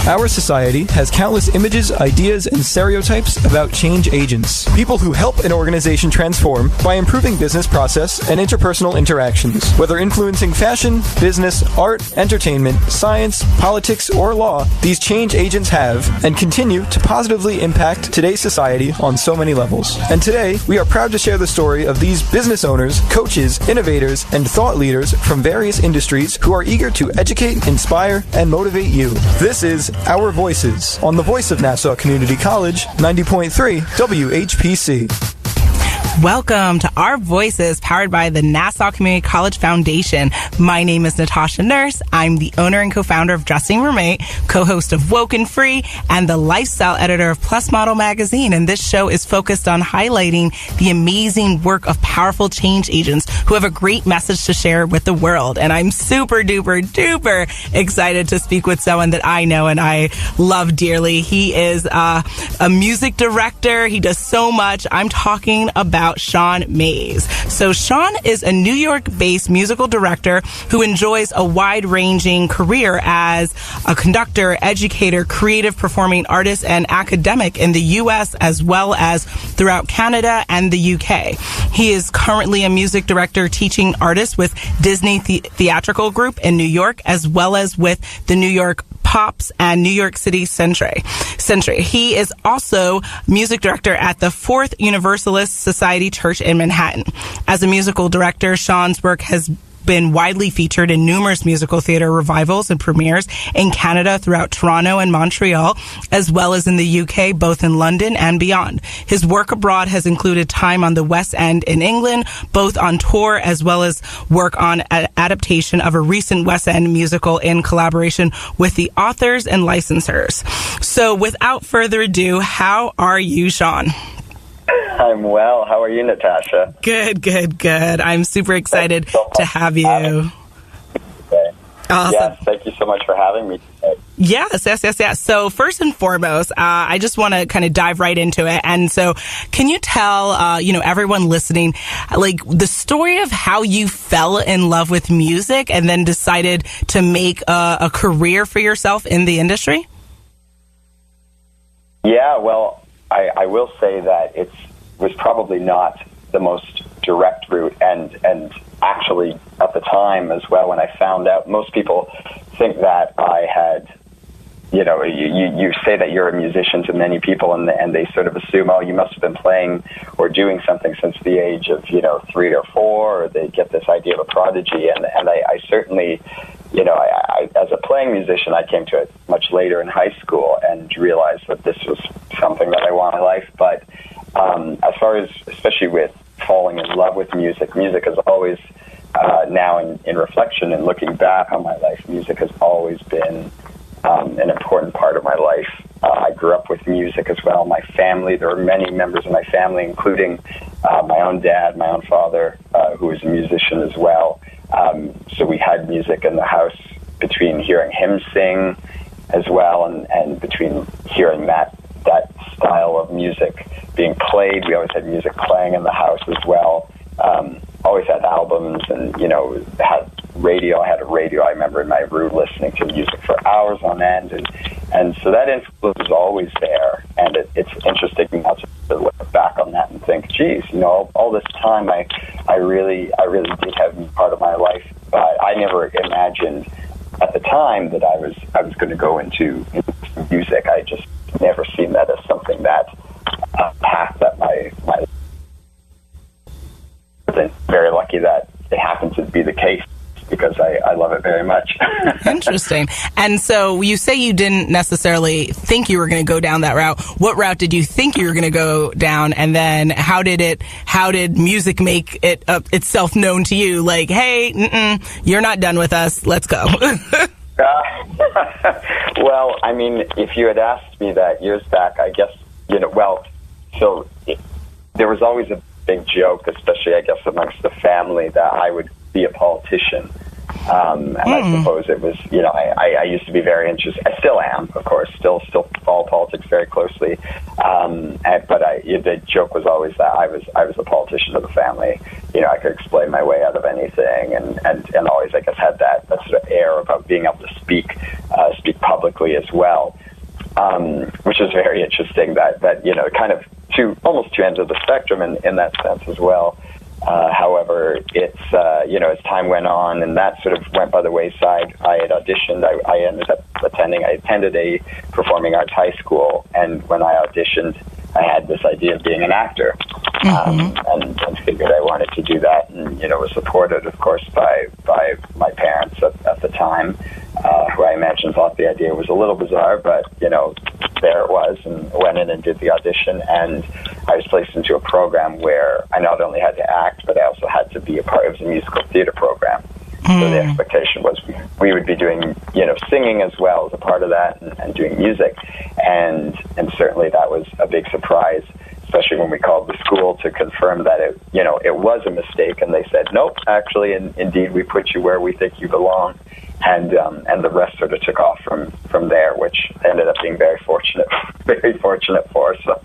Our society has countless images, ideas, and stereotypes about change agents, people who help an organization transform by improving business process and interpersonal interactions. Whether influencing fashion, business, art, entertainment, science, politics, or law, these change agents have and continue to positively impact today's society on so many levels. And today, we are proud to share the story of these business owners, coaches, innovators, and thought leaders from various industries who are eager to educate, inspire, and motivate you. This is Our Voices on the Voice of Nassau Community College, 90.3 WHPC. Welcome to Our Voices, powered by the Nassau Community College Foundation. My name is Natasha Nurse. I'm the owner and co-founder of Dressing Roommate, co-host of Woke and Free, and the lifestyle editor of Plus Model magazine. And this show is focused on highlighting the amazing work of powerful change agents who have a great message to share with the world. And I'm super duper excited to speak with someone that I know and I love dearly. He is a music director. He does so much. I'm talking about Sean Mays. So Sean is a New York-based musical director who enjoys a wide-ranging career as a conductor, educator, creative performing artist, and academic in the U.S. as well as throughout Canada and the UK. He is currently a music director teaching artists with Disney Theatrical Group in New York as well as with the New York Pops and New York City Century. He is also music director at the Fourth Universalist Society Church in Manhattan. As a musical director, Sean's work has been widely featured in numerous musical theater revivals and premieres in Canada throughout Toronto and Montreal, as well as in the UK, both in London and beyond. His work abroad has included time on the West End in England, both on tour as well as work on an adaptation of a recent West End musical in collaboration with the authors and licensors. So without further ado, how are you, Sean? I'm well. How are you, Natasha? Good. I'm super excited to have you. Okay. Awesome. Yes, thank you so much for having me today. Yes. So first and foremost, I just want to kind of dive right into it. And so can you tell, everyone listening, like the story of how you fell in love with music and then decided to make a career for yourself in the industry? Yeah, well, I will say that it was probably not the most direct route, and actually at the time as well, when I found out, most people think that I had, you say that you're a musician to many people, and they sort of assume, oh, you must have been playing or doing something since the age of 3 or 4, or they get this idea of a prodigy, and I certainly, I as a playing musician, I came to it much later in high school and realized that this was something that I want in life. But as far as, especially with falling in love with music has always, now in reflection and looking back on my life, music has always been an important part of my life. I grew up with music as well. My family, there are many members of my family, including my own dad, my own father, who is a musician as well. So we had music in the house, between hearing him sing as well and between hearing that style of music being played. We always had music playing in the house as well. Always had albums and, had radio. I had a radio, I remember, in my room listening to music for hours on end. And so that influence was always there. And it's interesting now to look back on that and think, geez, all this time I really did have part of my life. But I never imagined at the time that I was going to go into music. I just never seen that as something that path that my very lucky that it happened to be the case, because I love it very much. Interesting. And so you say you didn't necessarily think you were going to go down that route. What route did you think you were going to go down? And then how did music make it itself known to you? Like, hey, you're not done with us. Let's go. Well, I mean, if you had asked me that years back, I guess, there was always a big joke, especially, I guess, amongst the family, that I would be a politician. And I suppose it was, I used to be very interested. I still am, of course, still follow politics very closely. But the joke was always that I was a politician of the family. I could explain my way out of anything, and always, I guess, had that sort of air about being able to speak publicly as well. which is very interesting that kind of almost two ends of the spectrum in that sense as well. However, it's, as time went on and that sort of went by the wayside, I had auditioned. I ended up I attended a performing arts high school, and when I auditioned, I had this idea of being an actor, and figured I wanted to do that, and, was supported, of course, by my parents at the time, who I imagine thought the idea was a little bizarre, but, there it was, and went in and did the audition, and I was placed into a program where I not only had to act, but I also had to be a part of the musical theater program. So the expectation was we would be doing, singing as well as a part of that, and doing music, and certainly that was a big surprise, especially when we called the school to confirm that it was a mistake, and they said, nope, actually, indeed, we put you where we think you belong, and the rest sort of took off from there, which ended up being very fortunate for us. So.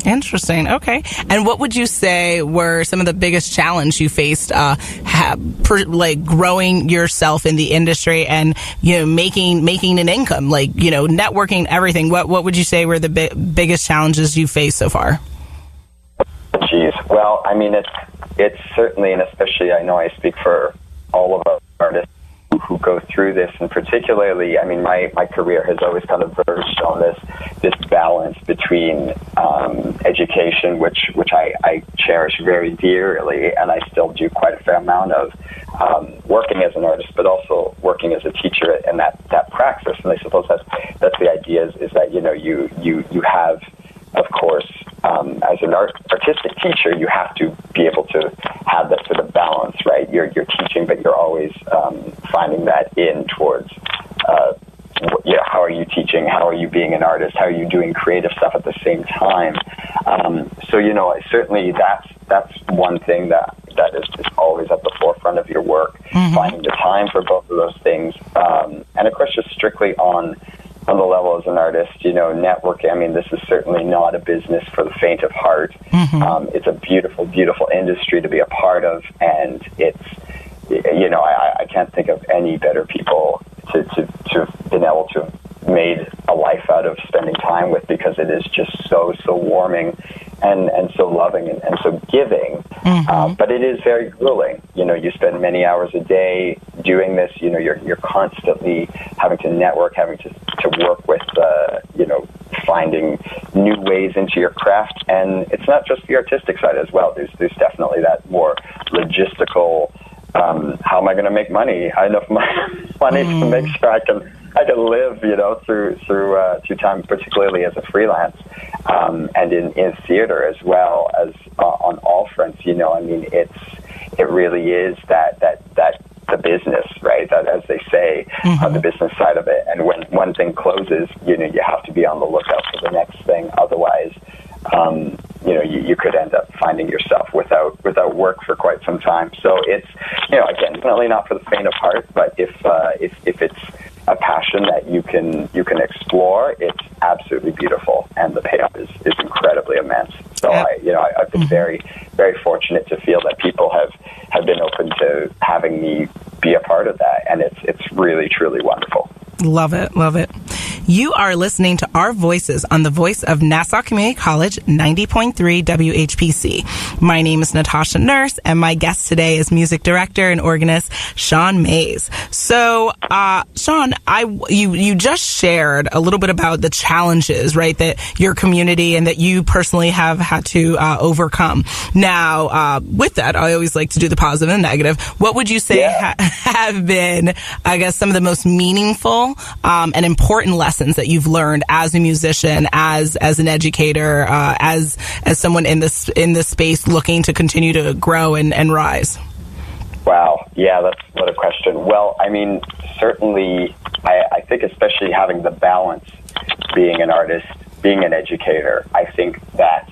Interesting. Okay. And what would you say were some of the biggest challenges you faced, growing yourself in the industry and, making an income, networking, everything? What would you say were the biggest challenges you faced so far? Geez. Well, I mean, it's certainly, and especially I know I speak for all of us artists who go through this, and particularly, I mean, my career has always kind of verged on this balance between education, which I cherish very dearly, and I still do quite a fair amount of working as an artist, but also working as a teacher in that practice. And I suppose that's the idea is that you have, of course, as an artistic teacher, you have to be able to have that sort of balance, right? You're teaching, but you're always finding that in towards, how are you teaching? How are you being an artist? How are you doing creative stuff at the same time? So, certainly that's one thing that is always at the forefront of your work, finding the time for both of those things. And of course, just strictly on the level as an artist, networking, I mean, this is certainly not a business for the faint of heart. It's a beautiful, beautiful industry to be a part of, and it's, I can't think of any better people to have been able to have made a life out of spending time with, because it is just so warming and so loving and so giving. But it is very grueling. You spend many hours a day doing this. You're constantly having to network, having to work with, finding new ways into your craft. And it's not just the artistic side as well. There's definitely that more logistical, how am I going to make money? Enough money to make sure I can live, through time, particularly as a freelance, and in theater as well as on all fronts. I mean, it really is that the business, right? That, as they say, the business side of it. And when one thing closes, you have to be on the lookout for the next thing. Otherwise, you could end up finding yourself without work for quite some time. So it's, again, definitely not for the faint of heart. But if it's a passion that you can explore, it's absolutely beautiful, and the payoff is incredibly immense. So I've been very, very fortunate to feel that people have been open to having me be a part of that, and it's really, truly wonderful. Love it. Love it. You are listening to Our Voices on the voice of Nassau Community College, 90.3 WHPC. My name is Natasha Nurse, and my guest today is music director and organist Sean Mays. So, Sean, you just shared a little bit about the challenges, right, that your community and that you personally have had to overcome. Now, with that, I always like to do the positive and negative. What would you say have been, I guess, some of the most meaningful and important lessons that you've learned as a musician, as an educator, as someone in this space looking to continue to grow and rise? Wow. Yeah, what a question. Well, I mean, certainly, I think especially having the balance, being an artist, being an educator, I think that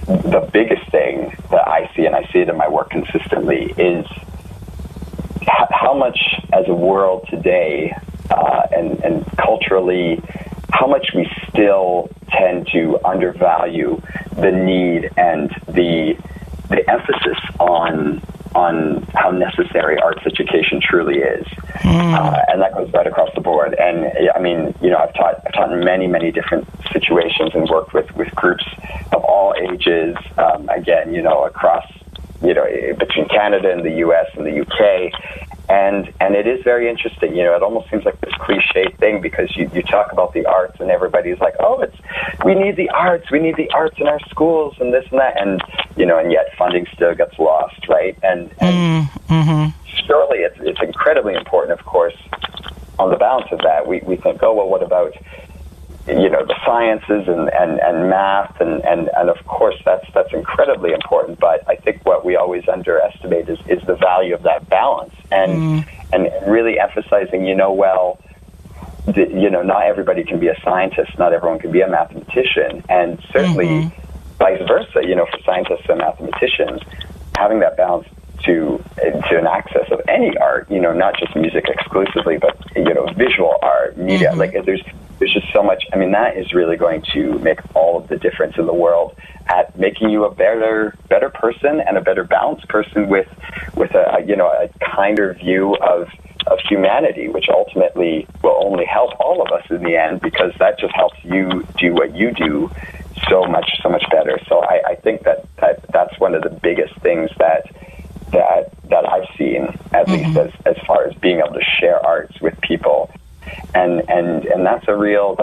the biggest thing that I see, and I see it in my work consistently, is how much as a world today, and culturally, how much we still tend to undervalue the need and the emphasis on how necessary arts education truly is, and that goes right across the board. And I mean, I've taught in many different situations and worked with groups of all ages. Again, across between Canada and the U.S. and the U.K. And it is very interesting. It almost seems like this cliche thing, because you talk about the arts and everybody's like, oh, we need the arts in our schools and this and that, and yet funding still gets lost, right? And surely it's incredibly important, of course. On the balance of that, we think, oh, well, what about the sciences and math and of course that's incredibly important, but I think what we always underestimate is the value of that balance and really emphasizing not everybody can be a scientist, not everyone can be a mathematician, and certainly vice versa, for scientists and mathematicians, having that balance to an access of any art, not just music exclusively, but visual art, media, like there's just so much. I mean, that is really going to make all of the difference in the world at making you a better person and a better balanced person with a kinder view of humanity, which ultimately will only help all of us in the end, because that just helps you do what you do so much better. So I think that's one of the biggest things that I've seen, at least as far as being able to share arts with people. And that's a real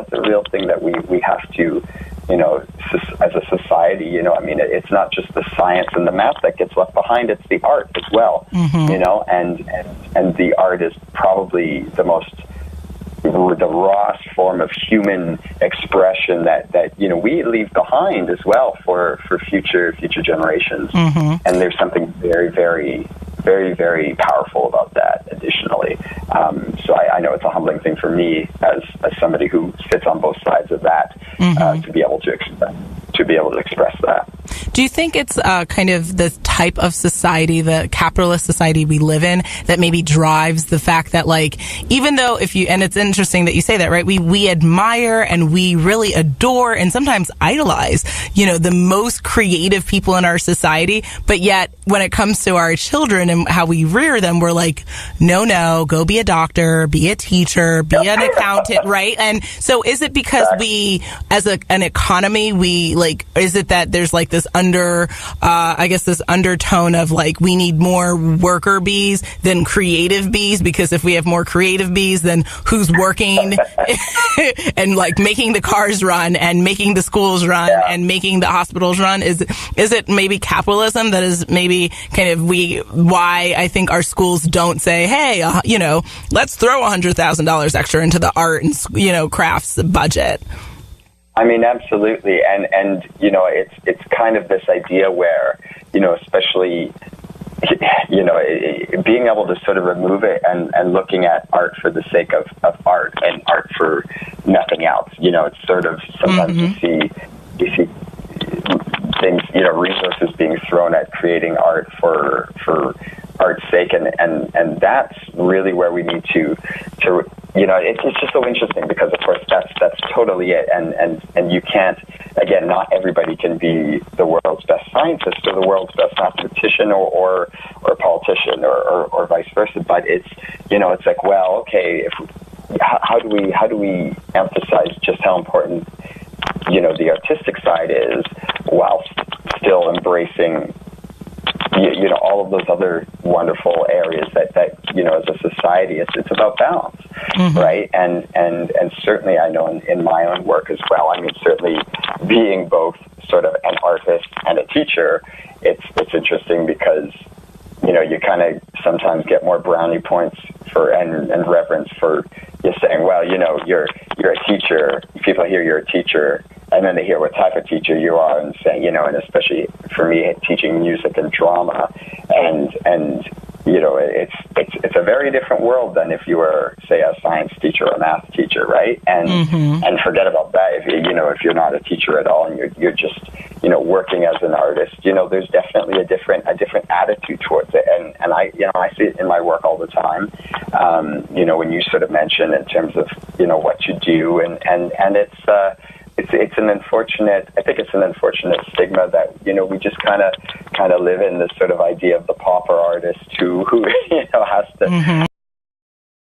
thing that we have to, as a society, I mean, it's not just the science and the math that gets left behind, it's the art as well, and the art is probably the rawest form of human expression that we leave behind as well for future generations. And there's something very, very, very, very powerful about that additionally. So I know it's a humbling thing for me as somebody who sits on both sides of that, to be able to express that. Do you think it's kind of the type of society, the capitalist society we live in, that maybe drives the fact that, like, even though and it's interesting that you say that, right? We admire and we really adore and sometimes idolize, the most creative people in our society, but yet when it comes to our children and how we rear them, we're like, no, go be a doctor, be a teacher, be an accountant, right? And so is it because we, as an economy, is it that there's like this this undertone of like, we need more worker bees than creative bees, because if we have more creative bees, then who's working and like making the cars run and making the schools run and making the hospitals run? Is it maybe capitalism that is maybe kind of why I think our schools don't say, hey, let's throw $100,000 extra into the art and crafts budget? I mean, absolutely, and it's kind of this idea where especially being able to sort of remove it and looking at art for the sake of art and art for nothing else. It's sort of sometimes you see things, resources being thrown at creating art for art's sake, and that's really where we need to it's just so interesting, because of course that's totally it, and you can't, again, not everybody can be the world's best scientist or the world's best mathematician or politician or vice versa, but it's it's like, well, okay, how do we emphasize just how important the artistic side is, while still embracing all of those other wonderful areas that as a society it's about balance, right? And certainly I know in my own work as well, I mean, certainly being both sort of an artist and a teacher, it's interesting, because you kind of sometimes get more brownie points and reverence for you saying, well, you're a teacher. People hear you're a teacher, and then they hear what type of teacher you are, and say, and especially for me, teaching music and drama, and it's a very different world than if you were, say, a science teacher or a math teacher, right? And forget about that if you're not a teacher at all and you're just working as an artist. There's definitely a different attitude towards it, and I see it in my work all the time. When you sort of mention in terms of what you do, and it's an unfortunate, I think it's an unfortunate stigma that we just kind of kind of live in this sort of idea of the pauper artist who has to